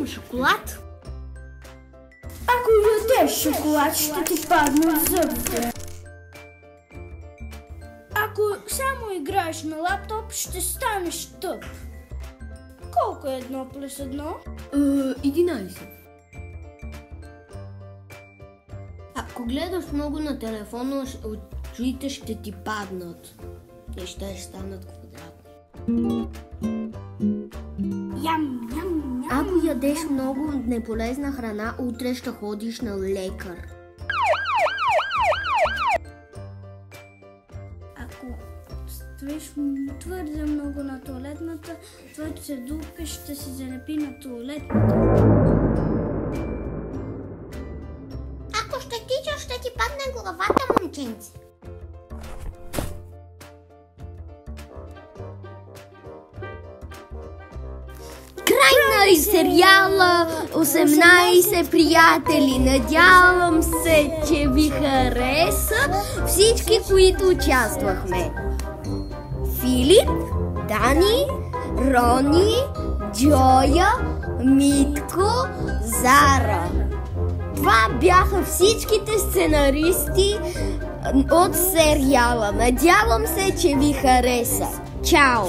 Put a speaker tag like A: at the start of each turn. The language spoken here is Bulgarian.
A: Шоколад?
B: Ако ядеш шоколад, ще ти паднат зъбите. Ако само играеш на лаптоп, ще станеш тъп. Колко е 1+1?
A: 11. Ако гледаш много на телефона, очите ще ти паднат. Те ще станат квадратни.
B: Ям, ям, ям.
A: Ако ядеш много неполезна храна, утре ще ходиш на лекар.
B: Ако стоиш твърде много на тоалетната, твоето се дупе ще се залепи на тоалетната.
C: Ако ще тичаш, ще ти падне главата, момченце.
A: Край на сериала 18 приятели. Надявам се, че ви хареса всички, които участвахме. Филип, Дани, Рони, Джоя, Митко, Зара. Това бяха всичките сценаристи от сериала. Надявам се, че ви хареса. Чао!